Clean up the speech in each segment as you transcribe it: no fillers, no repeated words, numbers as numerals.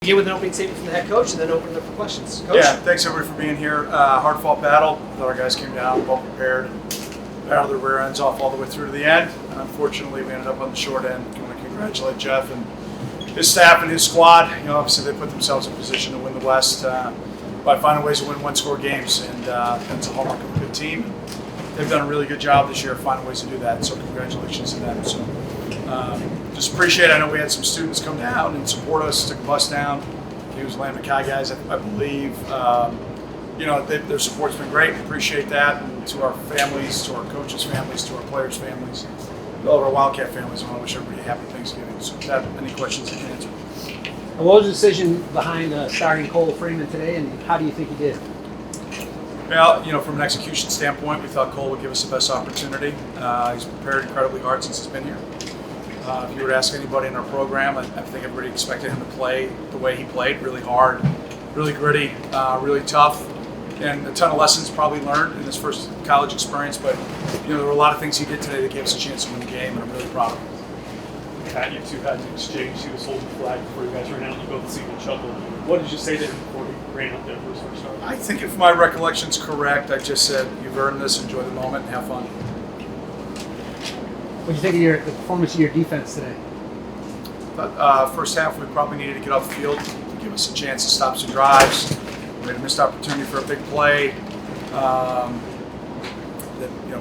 Begin with an opening statement from the head coach and then open it up for questions. Coach? Yeah, thanks everybody for being here. Hard-fought battle. Thought our guys came down well prepared and battled their rear ends off all the way through to the end. Unfortunately, we ended up on the short end. I want to congratulate Jeff and his staff and his squad. Obviously they put themselves in position to win the West by finding ways to win one-score games, and that's a hallmark of a good team. They've done a really good job this year finding ways to do that, so congratulations to them. So just appreciate it. I know we had some students come down and support us, took a bus down. He was Lamb Mackay guys, I believe. Their support's been great. Appreciate that. And to our families, to our coaches' families, to our players' families, all of our Wildcat families, I want to wish everybody a happy Thanksgiving. So if you have any questions, I can answer. And what was the decision behind starting Cole Freeman today, and how do you think he did? Well, from an execution standpoint, we thought Cole would give us the best opportunity. He's prepared incredibly hard since he's been here. If you were to ask anybody in our program, I think everybody expected him to play the way he played, really hard, really gritty, really tough, and a ton of lessons probably learned in his first college experience. But there were a lot of things he did today that gave us a chance to win the game, and I'm really proud of him. Pat, you two had an exchange. He was holding the flag before you guys ran out, and you both seemed to chuckle. What did you say to him before he ran out there for his first start? I think if my recollection's correct, I just said, "You've earned this. Enjoy the moment and have fun." What do you think of the performance of your defense today? First half, we probably needed to get off the field to give us a chance to stop some drives. We had a missed opportunity for a big play that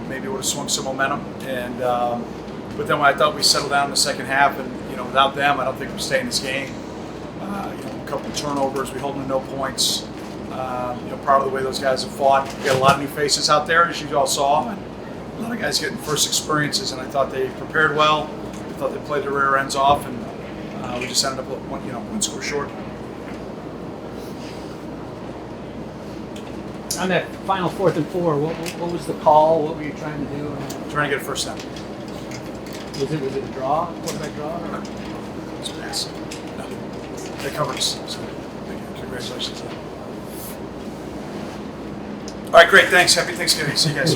maybe would have swung some momentum. And but then when I thought we settled down in the second half, and without them, I don't think we're staying in this game. A couple of turnovers, we hold them to no points. Proud of the way those guys have fought. We got a lot of new faces out there, as you all saw. And a lot of guys getting first experiences, and I thought they prepared well. I thought they played their rear ends off, and we just ended up with one score short. On that final 4th and 4, what was the call? What were you trying to do? Trying to get a first down. Was it a draw? Quarterback draw? It was a pass. No, they covered us. So congratulations. All right, great. Thanks. Happy Thanksgiving. See you guys.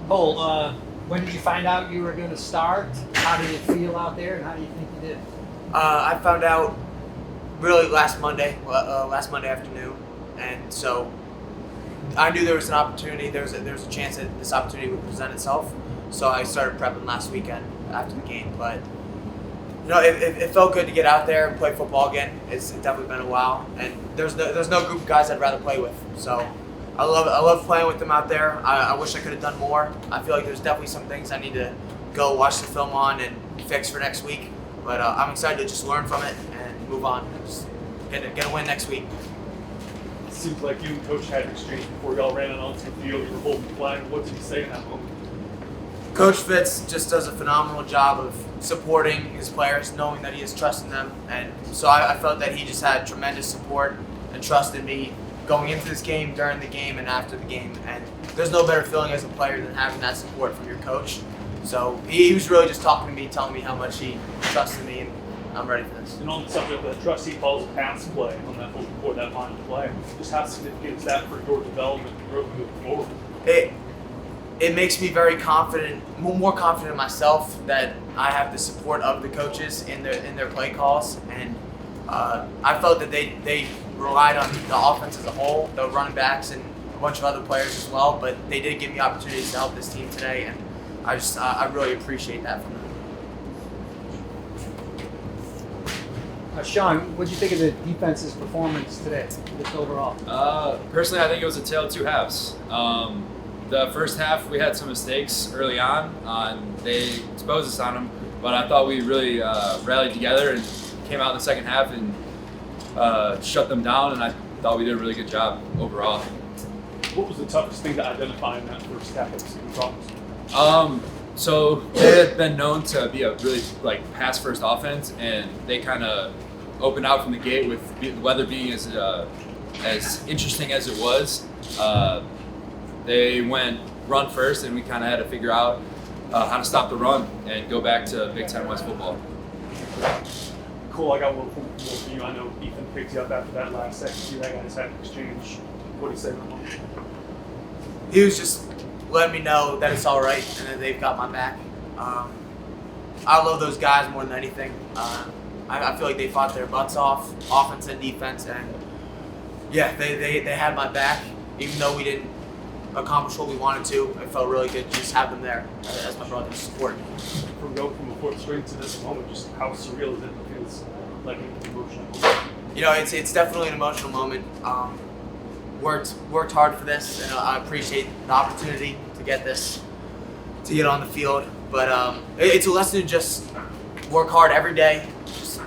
Cole, when did you find out you were going to start? How did it feel out there, and how do you think you did? I found out really last Monday afternoon, and so I knew there was an opportunity. There was a chance that this opportunity would present itself. So I started prepping last weekend after the game. But it felt good to get out there and play football again. It's definitely been a while, and there's no group of guys I'd rather play with. So I love playing with them out there. I wish I could have done more. I feel like there's definitely some things I need to go watch the film on and fix for next week. But I'm excited to just learn from it and move on and just get a win next week. It seems like you and Coach had an exchange before y'all ran out onto the field. You were holding the flag. What did he say in that moment? Coach Fitz just does a phenomenal job of supporting his players, knowing that he is trusting them. And so I felt that he just had tremendous support and trust in me going into this game, during the game, and after the game. And there's no better feeling as a player than having that support from your coach. So he was really just talking to me, telling me how much he trusted me, and I'm ready for this. And on the subject of that trust, he calls a pass play on that before that line of play. Just how significant is that for your development and growth moving forward? It makes me very confident, more confident in myself that I have the support of the coaches in their play calls, and I felt that they relied on the offense as a whole, the running backs and a bunch of other players as well, but they did give me opportunities to help this team today, and I really appreciate that from them. Sean, what did you think of the defense's performance today, just overall? Personally, I think it was a tale of two halves. The first half, we had some mistakes early on. They exposed us on them, but I thought we really rallied together and came out in the second half and shut them down, and I thought we did a really good job overall. What was the toughest thing to identify in that first half of the season problems? So they had been known to be a really pass-first offense, and they kind of opened out from the gate with the weather being as interesting as it was. They went run first, and we kind of had to figure out how to stop the run and go back to Big Ten West football. Cool, I got one more for you. I know Ethan picked you up after that last second. You guys had an exchange. What did he say to him? He was just letting me know that it's all right and that they've got my back. I love those guys more than anything. I feel like they fought their butts off, offense and defense, and yeah, they had my back. Even though we didn't accomplish what we wanted to, it felt really good to just have them there as my brother's support. From going from a fourth string to this moment, just how surreal is it? It feels like an emotional moment. You know, it's definitely an emotional moment. Worked hard for this, and I appreciate the opportunity to get on the field. But it's a lesson to just work hard every day, just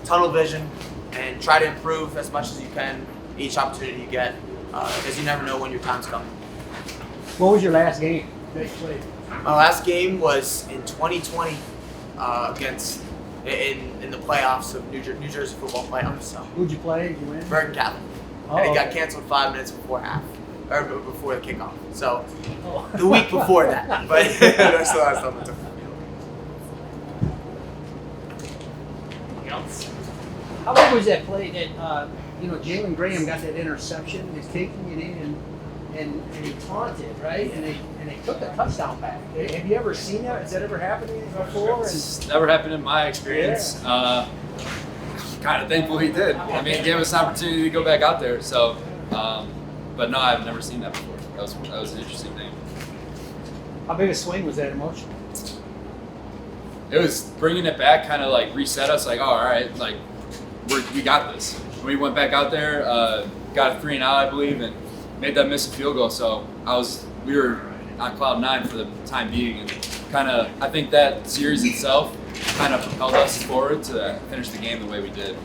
tunnel vision, and try to improve as much as you can each opportunity you get, because you never know when your time's coming. What was your last game that you played? My last game was in 2020 against in the playoffs of New Jersey football playoffs. So Who'd you play? Did you win? Bergen Catholic, Oh, and it got okay. canceled 5 minutes before before the kickoff. So Oh. the week before that, but that's the last time I took. Anything else? How big was that play that Jalen Graham got that interception, he's taking it in and he taunted, right? And they took the touchdown back. Have you ever seen that? Has that ever happened before? It's never happened in my experience. Kind of thankful he did. I mean, it gave us an opportunity to go back out there. So, but no, I've never seen that before. That was an interesting thing. How big a swing was that emotional? It was bringing it back, kind of like reset us. Like, oh, all right, like we got this. We went back out there, got a 3-and-out, I believe, and made that miss a field goal. So we were on cloud 9 for the time being, and kind of I think that series itself kind of propelled us forward to finish the game the way we did.